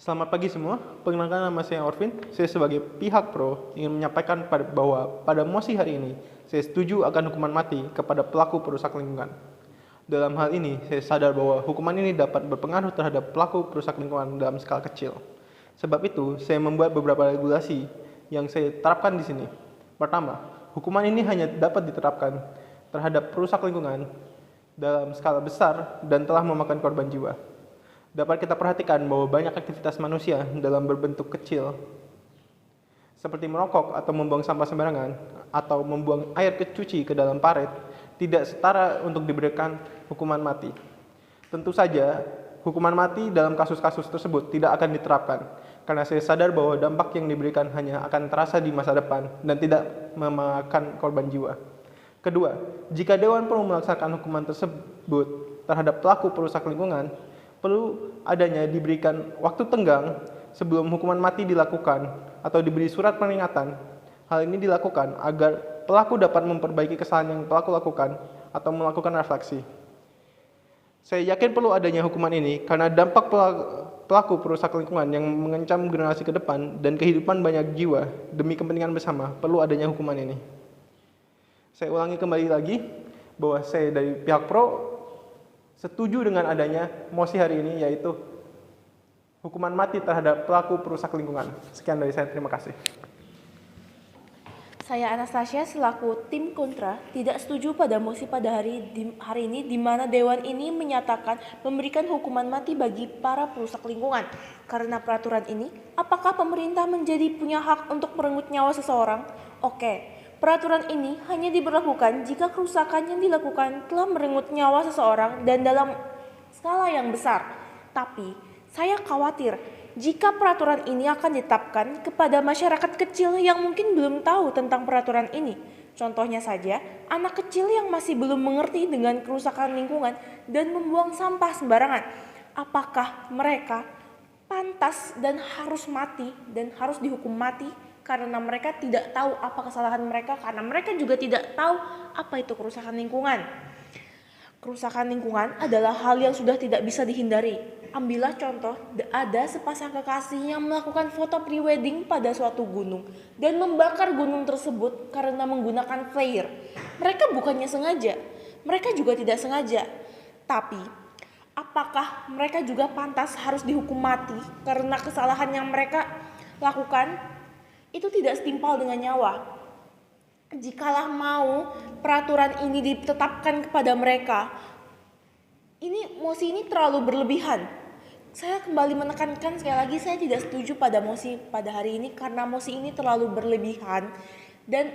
Selamat pagi semua, perkenalkan nama saya Orvin. Saya sebagai pihak pro ingin menyampaikan bahwa pada mosi hari ini, saya setuju akan hukuman mati kepada pelaku perusak lingkungan. Dalam hal ini, saya sadar bahwa hukuman ini dapat berpengaruh terhadap pelaku perusak lingkungan dalam skala kecil. Sebab itu, saya membuat beberapa regulasi yang saya terapkan di sini. Pertama, hukuman ini hanya dapat diterapkan terhadap perusak lingkungan dalam skala besar dan telah memakan korban jiwa. Dapat kita perhatikan bahwa banyak aktivitas manusia dalam berbentuk kecil, seperti merokok atau membuang sampah sembarangan, atau membuang air kecuci ke dalam parit, tidak setara untuk diberikan hukuman mati. Tentu saja, hukuman mati dalam kasus-kasus tersebut tidak akan diterapkan, karena saya sadar bahwa dampak yang diberikan hanya akan terasa di masa depan dan tidak memakan korban jiwa. Kedua, jika Dewan perlu melaksanakan hukuman tersebut terhadap pelaku perusak lingkungan, perlu adanya diberikan waktu tenggang sebelum hukuman mati dilakukan atau diberi surat peringatan. Hal ini dilakukan agar pelaku dapat memperbaiki kesalahan yang pelaku lakukan atau melakukan refleksi. Saya yakin perlu adanya hukuman ini karena dampak pelaku perusak lingkungan yang mengancam generasi ke depan dan kehidupan banyak jiwa demi kepentingan bersama perlu adanya hukuman ini. Saya ulangi kembali lagi bahwa saya dari pihak pro setuju dengan adanya mosi hari ini, yaitu hukuman mati terhadap pelaku perusak lingkungan. Sekian dari saya, terima kasih. Saya Anastasia selaku tim kontra tidak setuju pada mosi pada hari ini di mana Dewan ini menyatakan memberikan hukuman mati bagi para perusak lingkungan. Karena peraturan ini, apakah pemerintah menjadi punya hak untuk merenggut nyawa seseorang? Oke. Peraturan ini hanya diberlakukan jika kerusakan yang dilakukan telah merenggut nyawa seseorang dan dalam skala yang besar. Tapi, saya khawatir jika peraturan ini akan ditetapkan kepada masyarakat kecil yang mungkin belum tahu tentang peraturan ini. Contohnya saja, anak kecil yang masih belum mengerti dengan kerusakan lingkungan dan membuang sampah sembarangan. Apakah mereka pantas dan harus mati dan harus dihukum mati? Karena mereka tidak tahu apa kesalahan mereka, karena mereka juga tidak tahu apa itu kerusakan lingkungan. Kerusakan lingkungan adalah hal yang sudah tidak bisa dihindari. Ambillah contoh, ada sepasang kekasih yang melakukan foto prewedding pada suatu gunung dan membakar gunung tersebut karena menggunakan flare. Mereka bukannya sengaja, mereka juga tidak sengaja. Tapi, apakah mereka juga pantas harus dihukum mati karena kesalahan yang mereka lakukan? Itu tidak setimpal dengan nyawa. Jikalau mau peraturan ini ditetapkan kepada mereka, mosi ini terlalu berlebihan. Saya kembali menekankan sekali lagi, saya tidak setuju pada mosi pada hari ini karena mosi ini terlalu berlebihan. Dan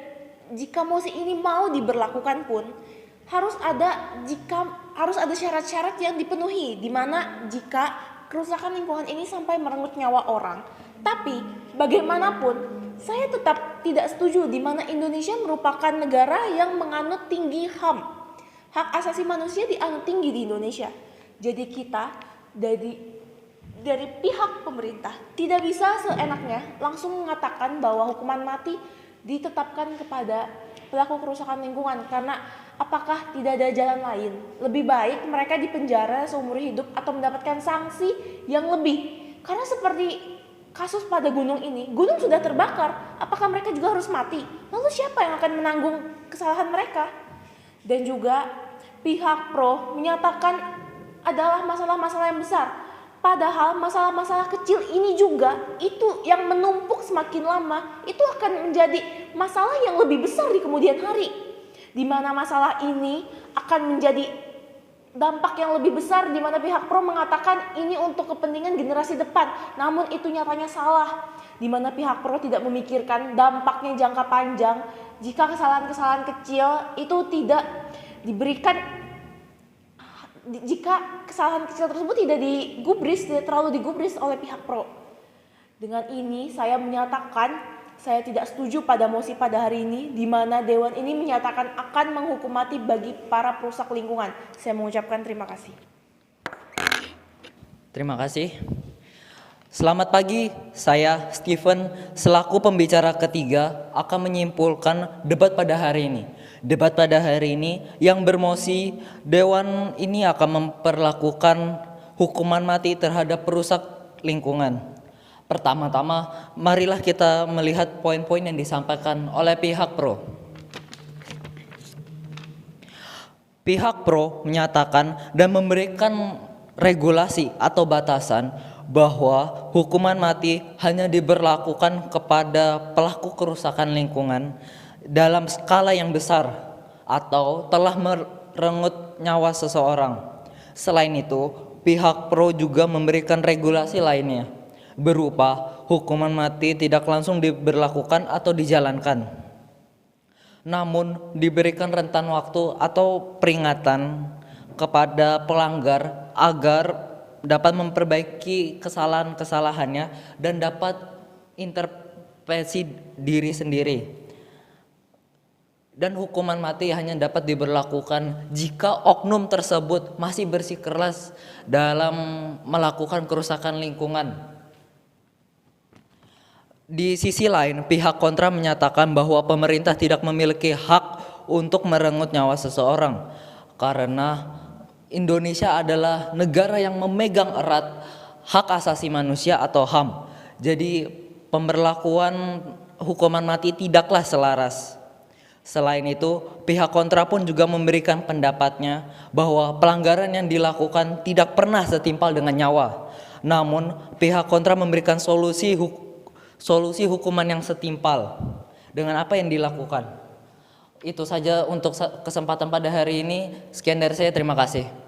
jika mosi ini mau diberlakukan pun harus ada syarat-syarat yang dipenuhi, di mana jika kerusakan lingkungan ini sampai merenggut nyawa orang. Tapi bagaimanapun saya tetap tidak setuju di mana Indonesia merupakan negara yang menganut tinggi HAM. Hak asasi manusia dianut tinggi di Indonesia. Jadi kita dari pihak pemerintah tidak bisa seenaknya langsung mengatakan bahwa hukuman mati ditetapkan kepada pelaku kerusakan lingkungan karena apakah tidak ada jalan lain? Lebih baik mereka dipenjara seumur hidup atau mendapatkan sanksi yang lebih. Karena seperti kasus pada gunung ini, gunung sudah terbakar, apakah mereka juga harus mati? Lalu siapa yang akan menanggung kesalahan mereka? Dan juga pihak pro menyatakan adalah masalah-masalah yang besar. Padahal masalah-masalah kecil ini juga itu yang menumpuk semakin lama, itu akan menjadi masalah yang lebih besar di kemudian hari. Di mana masalah ini akan menjadi dampak yang lebih besar di mana pihak pro mengatakan ini untuk kepentingan generasi depan. Namun itu nyatanya salah. Di mana pihak pro tidak memikirkan dampaknya jangka panjang jika kesalahan-kesalahan kecil itu tidak diberikan, jika kesalahan kecil tersebut tidak terlalu digubris oleh pihak pro. Dengan ini saya menyatakan saya tidak setuju pada mosi pada hari ini di mana Dewan ini menyatakan akan menghukum mati bagi para perusak lingkungan. Saya mengucapkan terima kasih. Terima kasih. Selamat pagi, saya Steven selaku pembicara ketiga akan menyimpulkan debat pada hari ini. Debat pada hari ini yang bermosi Dewan ini akan memperlakukan hukuman mati terhadap perusak lingkungan. Pertama-tama, marilah kita melihat poin-poin yang disampaikan oleh pihak pro. Pihak pro menyatakan dan memberikan regulasi atau batasan bahwa hukuman mati hanya diberlakukan kepada pelaku kerusakan lingkungan dalam skala yang besar atau telah merenggut nyawa seseorang. Selain itu, pihak pro juga memberikan regulasi lainnya berupa hukuman mati tidak langsung diberlakukan atau dijalankan, namun diberikan rentan waktu atau peringatan kepada pelanggar agar dapat memperbaiki kesalahan-kesalahannya dan dapat intervensi diri sendiri. Dan hukuman mati hanya dapat diberlakukan jika oknum tersebut masih bersikeras dalam melakukan kerusakan lingkungan. Di sisi lain, pihak kontra menyatakan bahwa pemerintah tidak memiliki hak untuk merenggut nyawa seseorang karena Indonesia adalah negara yang memegang erat hak asasi manusia atau HAM. Jadi pemberlakuan hukuman mati tidaklah selaras. Selain itu, pihak kontra pun juga memberikan pendapatnya bahwa pelanggaran yang dilakukan tidak pernah setimpal dengan nyawa. Namun, pihak kontra memberikan solusi hukuman yang setimpal dengan apa yang dilakukan. Itu saja untuk kesempatan pada hari ini. Sekian dari saya, terima kasih.